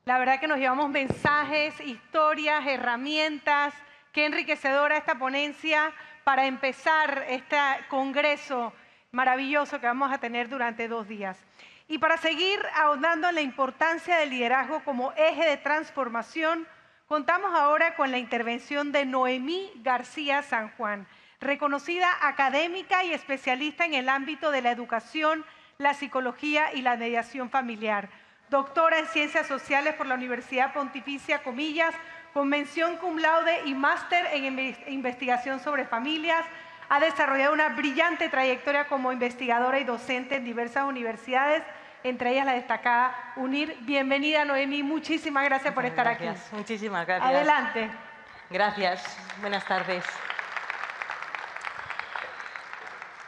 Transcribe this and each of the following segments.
La verdad que nos llevamos mensajes, historias, herramientas. Qué enriquecedora esta ponencia para empezar este congreso maravilloso que vamos a tener durante 2 días. Y para seguir ahondando en la importancia del liderazgo como eje de transformación, contamos ahora con la intervención de Noemí García San Juan, reconocida académica y especialista en el ámbito de la educación, la psicología y la mediación familiar. Doctora en Ciencias Sociales por la Universidad Pontificia Comillas, con mención cum laude y máster en investigación sobre familias. Ha desarrollado una brillante trayectoria como investigadora y docente en diversas universidades, entre ellas la destacada UNIR. Bienvenida, Noemí. Muchísimas gracias por estar aquí. Muchísimas gracias. Adelante. Gracias. Buenas tardes.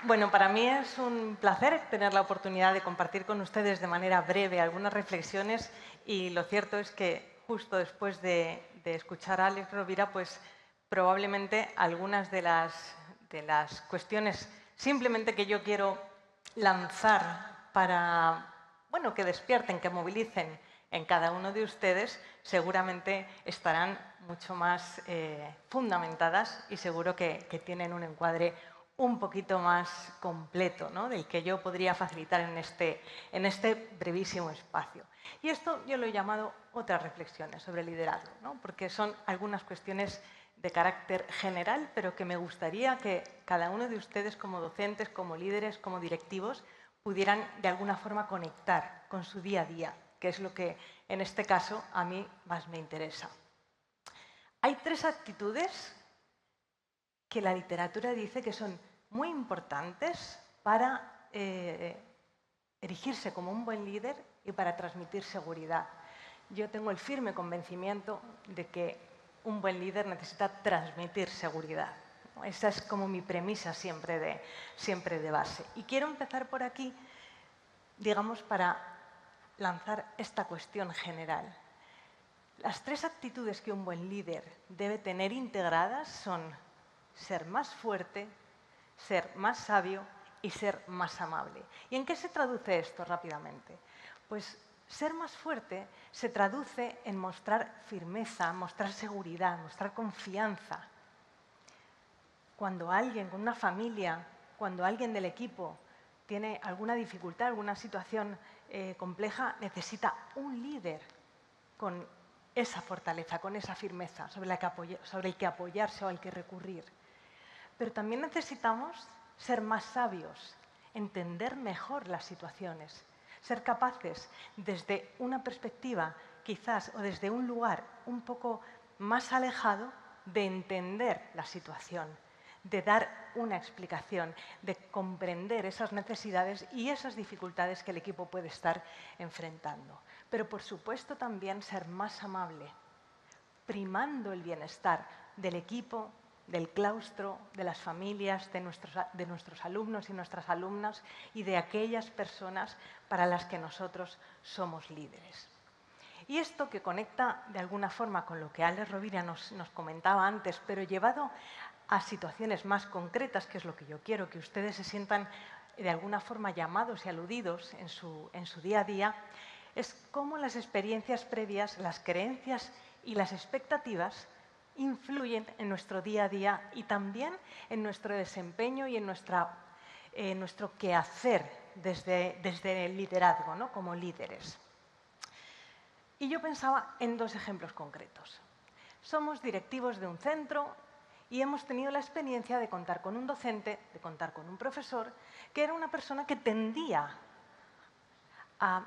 Bueno, para mí es un placer tener la oportunidad de compartir con ustedes de manera breve algunas reflexiones, y lo cierto es que justo después de escuchar a Alex Rovira, pues probablemente algunas de las cuestiones simplemente que yo quiero lanzar para, bueno, que despierten, que movilicen en cada uno de ustedes, seguramente estarán mucho más fundamentadas y seguro que tienen un encuadre un poquito más completo, ¿no?, del que yo podría facilitar en este brevísimo espacio. Y esto yo lo he llamado otras reflexiones sobre liderazgo, ¿no?, porque son algunas cuestiones de carácter general, pero que me gustaría que cada uno de ustedes, como docentes, como líderes, como directivos, pudieran de alguna forma conectar con su día a día, que es lo que en este caso a mí más me interesa. Hay 3 actitudes que la literatura dice que son muy importantes para erigirse como un buen líder y para transmitir seguridad. Yo tengo el firme convencimiento de que un buen líder necesita transmitir seguridad. Esa es como mi premisa siempre de base. Y quiero empezar por aquí, digamos, para lanzar esta cuestión general. Las 3 actitudes que un buen líder debe tener integradas son ser más fuerte, ser más sabio y ser más amable. ¿Y en qué se traduce esto rápidamente? Pues ser más fuerte se traduce en mostrar firmeza, mostrar seguridad, mostrar confianza. Cuando alguien con una familia, cuando alguien del equipo tiene alguna dificultad, alguna situación compleja, necesita un líder con esa fortaleza, con esa firmeza sobre el que apoyarse o al que recurrir. Pero también necesitamos ser más sabios, entender mejor las situaciones, ser capaces desde una perspectiva quizás o desde un lugar un poco más alejado de entender la situación, de dar una explicación, de comprender esas necesidades y esas dificultades que el equipo puede estar enfrentando. Pero por supuesto también ser más amable, primando el bienestar del equipo, del claustro, de las familias, de nuestros alumnos y nuestras alumnas y de aquellas personas para las que nosotros somos líderes. Y esto que conecta de alguna forma con lo que Alex Rovira nos comentaba antes, pero llevado a situaciones más concretas, que es lo que yo quiero, que ustedes se sientan de alguna forma llamados y aludidos en su día a día, es cómo las experiencias previas, las creencias y las expectativas influyen en nuestro día a día y también en nuestro desempeño y en nuestro quehacer desde el liderazgo, ¿no?, como líderes. Y yo pensaba en 2 ejemplos concretos. Somos directivos de un centro y hemos tenido la experiencia de contar con un docente, de contar con un profesor, que era una persona que tendía a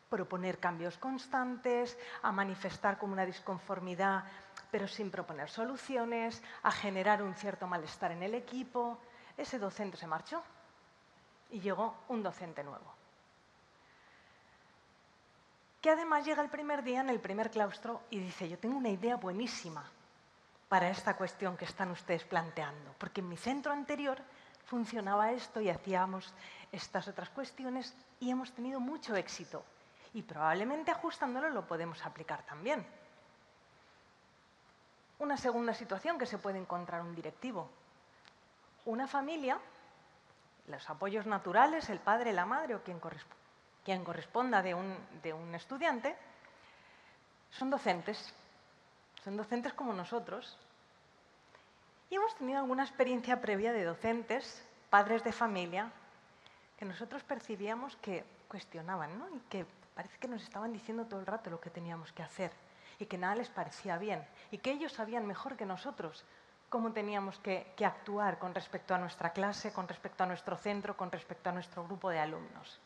proponer cambios constantes, a manifestar como una disconformidad, pero sin proponer soluciones, a generar un cierto malestar en el equipo. Ese docente se marchó y llegó un docente nuevo, que además llega el primer día en el primer claustro y dice: yo tengo una idea buenísima para esta cuestión que están ustedes planteando, porque en mi centro anterior funcionaba esto y hacíamos estas otras cuestiones y hemos tenido mucho éxito. Y probablemente ajustándolo lo podemos aplicar también. Una segunda situación que se puede encontrar un directivo. Una familia, los apoyos naturales, el padre, la madre o quien corresponda de un estudiante, son docentes como nosotros. Y hemos tenido alguna experiencia previa de docentes, padres de familia, que nosotros percibíamos que cuestionaban, ¿no? Y que parece que nos estaban diciendo todo el rato lo que teníamos que hacer y que nada les parecía bien y que ellos sabían mejor que nosotros cómo teníamos que actuar con respecto a nuestra clase, con respecto a nuestro centro, con respecto a nuestro grupo de alumnos.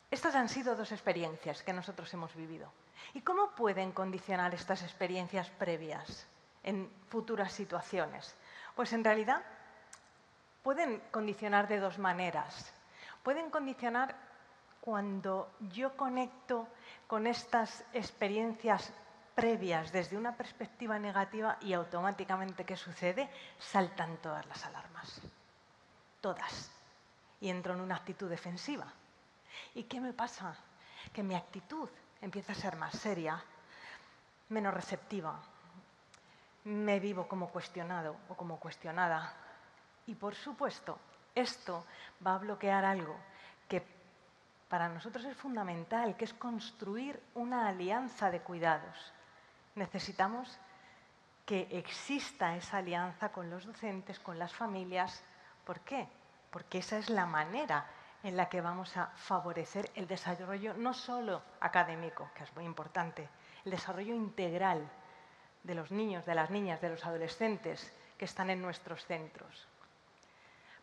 Estas han sido dos experiencias que nosotros hemos vivido. ¿Y cómo pueden condicionar estas experiencias previas en futuras situaciones? Pues en realidad pueden condicionar de dos maneras. Pueden condicionar cuando yo conecto con estas experiencias previas desde una perspectiva negativa y automáticamente, ¿qué sucede? Saltan todas las alarmas. Todas. Y entro en una actitud defensiva. ¿Y qué me pasa? Que mi actitud empieza a ser más seria, menos receptiva. Me vivo como cuestionado o como cuestionada. Y por supuesto, esto va a bloquear algo que para nosotros es fundamental, que es construir una alianza de cuidados. Necesitamos que exista esa alianza con los docentes, con las familias. ¿Por qué? Porque esa es la manera en la que vamos a favorecer el desarrollo no solo académico, que es muy importante, el desarrollo integral de los niños, de las niñas, de los adolescentes que están en nuestros centros.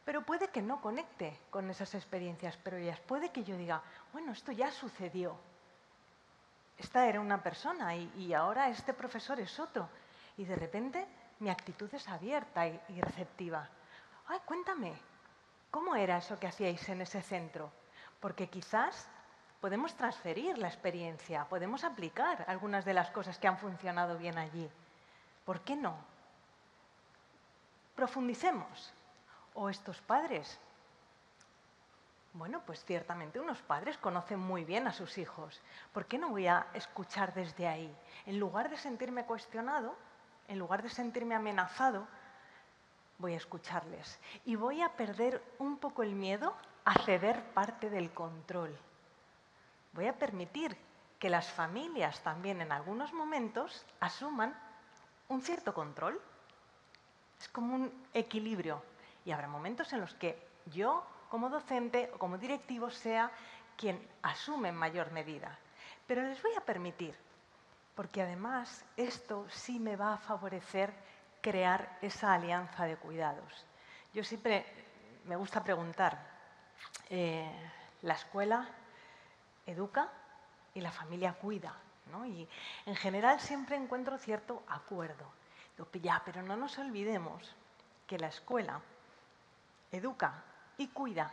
Pero puede que no conecte con esas experiencias previas. Puede que yo diga, bueno, esto ya sucedió. Esta era una persona y ahora este profesor es otro. Y de repente mi actitud es abierta y receptiva. Ay, cuéntame, ¿cómo era eso que hacíais en ese centro? Porque quizás podemos transferir la experiencia, podemos aplicar algunas de las cosas que han funcionado bien allí. ¿Por qué no? Profundicemos. O estos padres. Bueno, pues ciertamente unos padres conocen muy bien a sus hijos. ¿Por qué no voy a escuchar desde ahí? En lugar de sentirme cuestionado, en lugar de sentirme amenazado, voy a escucharles. Y voy a perder un poco el miedo a ceder parte del control. Voy a permitir que las familias también en algunos momentos asuman un cierto control. Es como un equilibrio. Y habrá momentos en los que yo, como docente o como directivo, sea quien asume en mayor medida. Pero les voy a permitir, porque además esto sí me va a favorecer crear esa alianza de cuidados. Yo siempre me gusta preguntar, la escuela educa y la familia cuida, ¿no? Y en general siempre encuentro cierto acuerdo. Ya, pero no nos olvidemos que la escuela educa y cuida,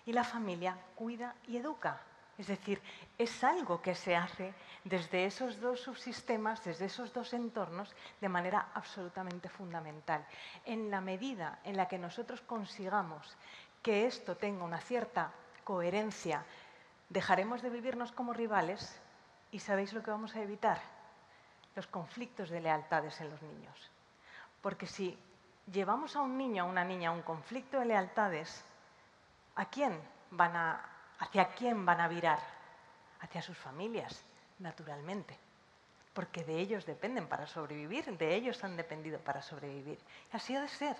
y la familia cuida y educa. Es decir, es algo que se hace desde esos dos subsistemas, desde esos dos entornos, de manera absolutamente fundamental. En la medida en la que nosotros consigamos que esto tenga una cierta coherencia, dejaremos de vivirnos como rivales y ¿sabéis lo que vamos a evitar? Los conflictos de lealtades en los niños. Porque si llevamos a un niño o a una niña a un conflicto de lealtades, ¿hacia quién van a virar? Hacia sus familias, naturalmente. Porque de ellos dependen para sobrevivir, de ellos han dependido para sobrevivir. Así ha de ser.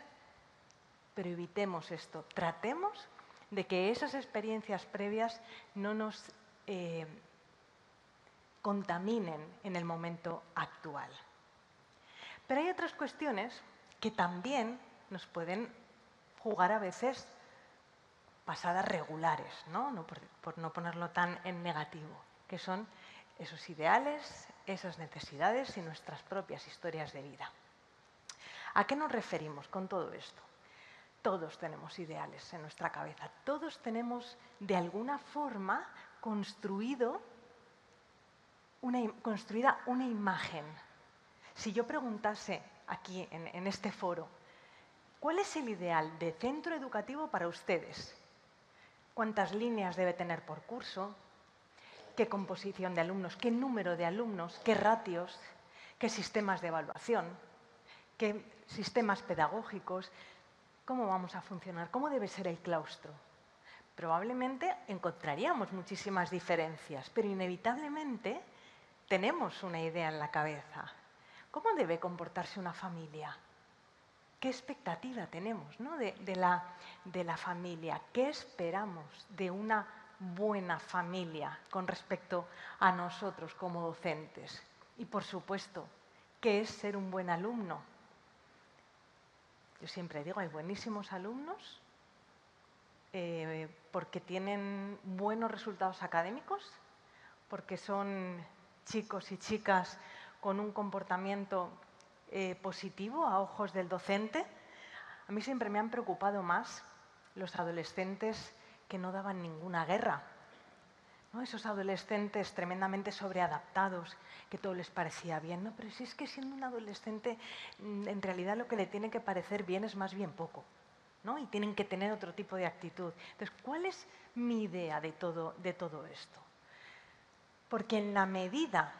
Pero evitemos esto. Tratemos de que esas experiencias previas no nos contaminen en el momento actual. Pero hay otras cuestiones que también nos pueden jugar a veces pasadas regulares, ¿no? Por no ponerlo tan en negativo, que son esos ideales, esas necesidades y nuestras propias historias de vida. ¿A qué nos referimos con todo esto? Todos tenemos ideales en nuestra cabeza, todos tenemos de alguna forma construida una imagen. Si yo preguntase aquí en este foro, ¿cuál es el ideal de centro educativo para ustedes? ¿Cuántas líneas debe tener por curso? ¿Qué composición de alumnos? ¿Qué número de alumnos? ¿Qué ratios? ¿Qué sistemas de evaluación? ¿Qué sistemas pedagógicos? ¿Cómo vamos a funcionar? ¿Cómo debe ser el claustro? Probablemente encontraríamos muchísimas diferencias, pero inevitablemente tenemos una idea en la cabeza. ¿Cómo debe comportarse una familia? ¿Qué expectativa tenemos, ¿no? de la familia? ¿Qué esperamos de una buena familia con respecto a nosotros como docentes? Y, por supuesto, ¿qué es ser un buen alumno? Yo siempre digo, hay buenísimos alumnos porque tienen buenos resultados académicos, porque son chicos y chicas con un comportamiento positivo a ojos del docente. A mí siempre me han preocupado más los adolescentes que no daban ninguna guerra, ¿no? Esos adolescentes tremendamente sobreadaptados, que todo les parecía bien. No, pero si es que siendo un adolescente, en realidad lo que le tiene que parecer bien es más bien poco, ¿no? Y tienen que tener otro tipo de actitud. Entonces, ¿cuál es mi idea de todo esto? Porque en la medida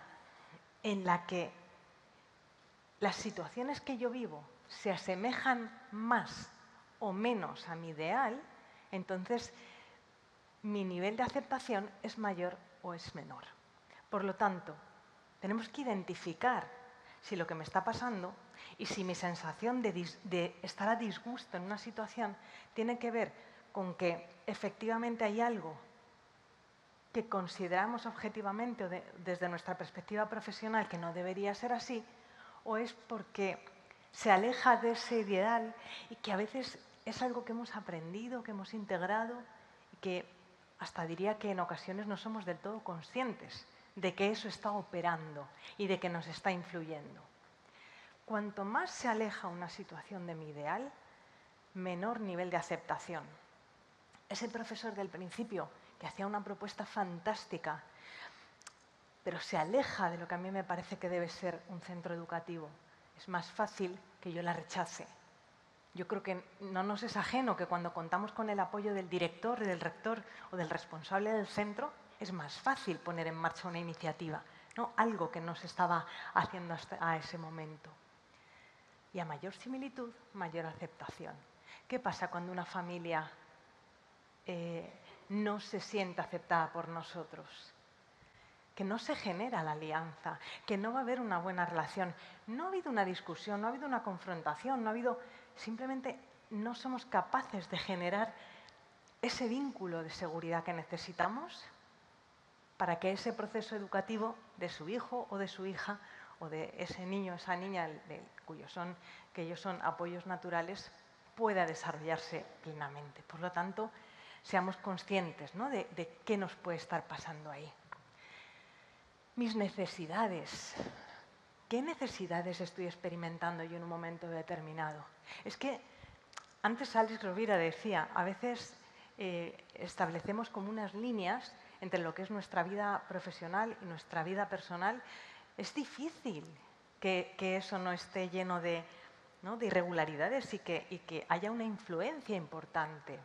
en la que las situaciones que yo vivo se asemejan más o menos a mi ideal, entonces mi nivel de aceptación es mayor o es menor. Por lo tanto, tenemos que identificar si lo que me está pasando y si mi sensación de estar a disgusto en una situación tiene que ver con que efectivamente hay algo que consideramos objetivamente o desde nuestra perspectiva profesional que no debería ser así, o es porque se aleja de ese ideal y que a veces es algo que hemos aprendido, que hemos integrado y que hasta diría que en ocasiones no somos del todo conscientes de que eso está operando y de que nos está influyendo. Cuanto más se aleja una situación de mi ideal, menor nivel de aceptación. Ese profesor del principio que hacía una propuesta fantástica, pero se aleja de lo que a mí me parece que debe ser un centro educativo, es más fácil que yo la rechace. Yo creo que no nos es ajeno que cuando contamos con el apoyo del director, del rector o del responsable del centro, es más fácil poner en marcha una iniciativa, ¿no? Algo que no se estaba haciendo hasta ese momento. Y a mayor similitud, mayor aceptación. ¿Qué pasa cuando una familia no se siente aceptada por nosotros? Que no se genera la alianza, que no va a haber una buena relación. No ha habido una discusión, no ha habido una confrontación, no ha habido... Simplemente no somos capaces de generar ese vínculo de seguridad que necesitamos para que ese proceso educativo de su hijo o de su hija o de ese niño o esa niña que ellos son apoyos naturales pueda desarrollarse plenamente. Por lo tanto, seamos conscientes, ¿no? de qué nos puede estar pasando ahí. Mis necesidades. ¿Qué necesidades estoy experimentando yo en un momento determinado? Es que antes Alex Rovira decía, a veces establecemos como unas líneas entre lo que es nuestra vida profesional y nuestra vida personal. Es difícil que eso no esté lleno de irregularidades y que haya una influencia importante.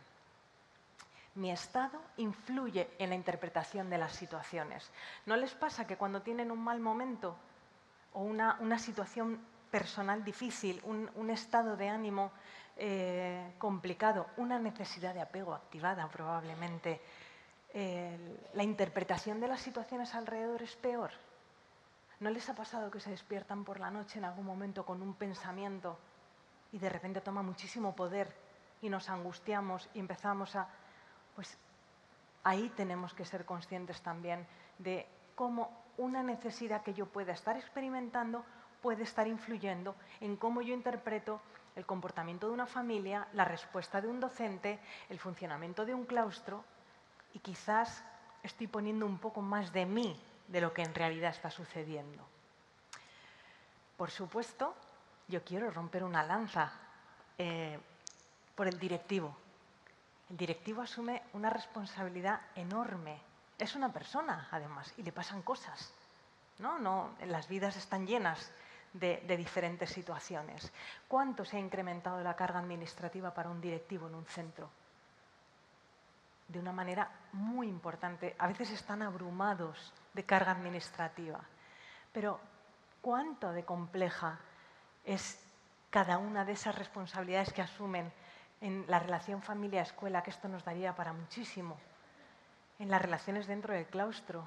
Mi estado influye en la interpretación de las situaciones. ¿No les pasa que cuando tienen un mal momento o una situación personal difícil, un estado de ánimo complicado, una necesidad de apego activada probablemente, la interpretación de las situaciones alrededor es peor? ¿No les ha pasado que se despiertan por la noche en algún momento con un pensamiento y de repente toma muchísimo poder y nos angustiamos y empezamos a... Pues ahí tenemos que ser conscientes también de cómo una necesidad que yo pueda estar experimentando puede estar influyendo en cómo yo interpreto el comportamiento de una familia, la respuesta de un docente, el funcionamiento de un claustro, y quizás estoy poniendo un poco más de mí de lo que en realidad está sucediendo. Por supuesto, yo quiero romper una lanza por el directivo. El directivo asume una responsabilidad enorme. Es una persona, además, y le pasan cosas, ¿no? Las vidas están llenas de diferentes situaciones. ¿Cuánto se ha incrementado la carga administrativa para un directivo en un centro? De una manera muy importante. A veces están abrumados de carga administrativa. Pero ¿cuánto de compleja es cada una de esas responsabilidades que asumen en la relación familia-escuela, que esto nos daría para muchísimo, en las relaciones dentro del claustro,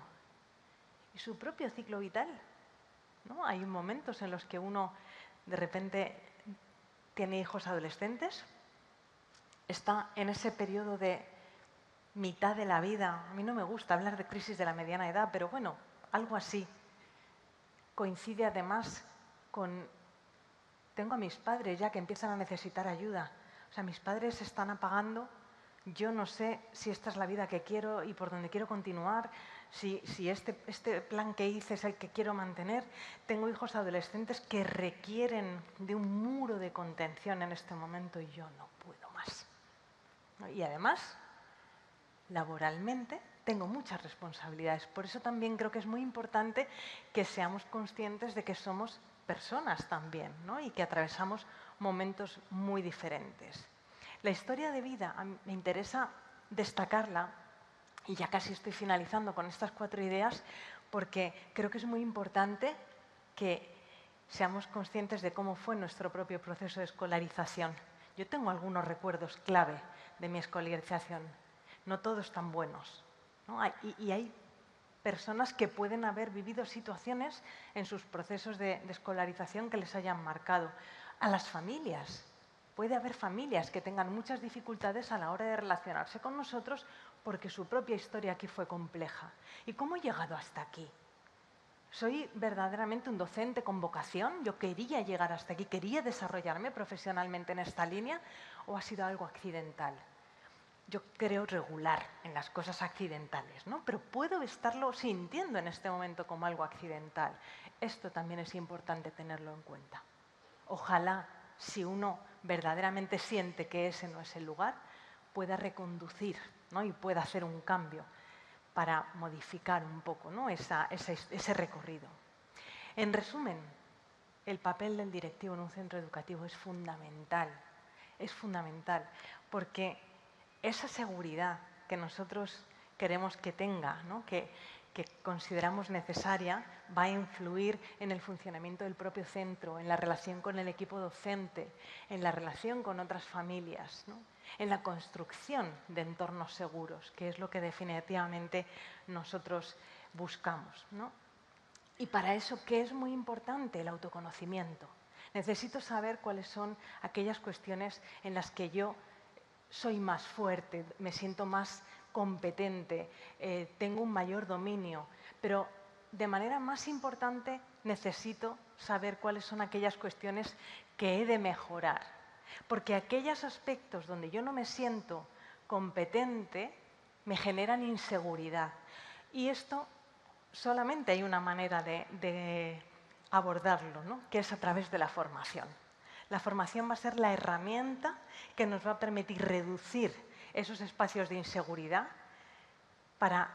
y su propio ciclo vital, ¿no? Hay momentos en los que uno de repente tiene hijos adolescentes, está en ese periodo de mitad de la vida. A mí no me gusta hablar de crisis de la mediana edad, pero bueno, algo así. Coincide además con... Tengo a mis padres ya que empiezan a necesitar ayuda. O sea, mis padres se están apagando. Yo no sé si esta es la vida que quiero y por donde quiero continuar, si este plan que hice es el que quiero mantener. Tengo hijos adolescentes que requieren de un muro de contención en este momento y yo no puedo más. Y además, laboralmente, tengo muchas responsabilidades. Por eso también creo que es muy importante que seamos conscientes de que somos personas también, ¿no? Y que atravesamos momentos muy diferentes. La historia de vida, me interesa destacarla, y ya casi estoy finalizando con estas 4 ideas, porque creo que es muy importante que seamos conscientes de cómo fue nuestro propio proceso de escolarización. Yo tengo algunos recuerdos clave de mi escolarización. No todos tan buenos, ¿no? Y hay personas que pueden haber vivido situaciones en sus procesos de escolarización que les hayan marcado. A las familias. Puede haber familias que tengan muchas dificultades a la hora de relacionarse con nosotros porque su propia historia aquí fue compleja. ¿Y cómo he llegado hasta aquí? ¿Soy verdaderamente un docente con vocación? ¿Yo quería llegar hasta aquí? ¿Quería desarrollarme profesionalmente en esta línea? ¿O ha sido algo accidental? Yo creo regular en las cosas accidentales, ¿no? Pero puedo estarlo sintiendo en este momento como algo accidental. Esto también es importante tenerlo en cuenta. Ojalá, si uno verdaderamente siente que ese no es el lugar, pueda reconducir, ¿no? Y pueda hacer un cambio para modificar un poco, ¿no? ese recorrido. En resumen, el papel del directivo en un centro educativo es fundamental porque esa seguridad que nosotros queremos que tenga, ¿no? que consideramos necesaria, va a influir en el funcionamiento del propio centro, en la relación con el equipo docente, en la relación con otras familias, ¿no? En la construcción de entornos seguros, que es lo que definitivamente nosotros buscamos, ¿no? Y para eso, ¿qué es muy importante? El autoconocimiento. Necesito saber cuáles son aquellas cuestiones en las que yo soy más fuerte, me siento más competente, tengo un mayor dominio, pero de manera más importante necesito saber cuáles son aquellas cuestiones que he de mejorar, porque aquellos aspectos donde yo no me siento competente me generan inseguridad y esto solamente hay una manera de abordarlo, ¿no? Que es a través de la formación. La formación va a ser la herramienta que nos va a permitir reducir esos espacios de inseguridad para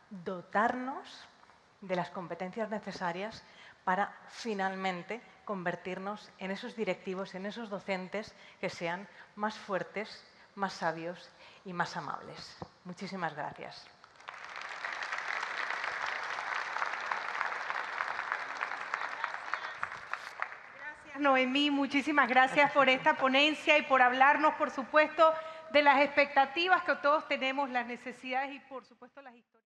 dotarnos de las competencias necesarias para finalmente convertirnos en esos directivos, en esos docentes que sean más fuertes, más sabios y más amables. Muchísimas gracias. Noemí, muchísimas gracias por esta ponencia y por hablarnos, por supuesto, de las expectativas que todos tenemos, las necesidades y, por supuesto, las historias.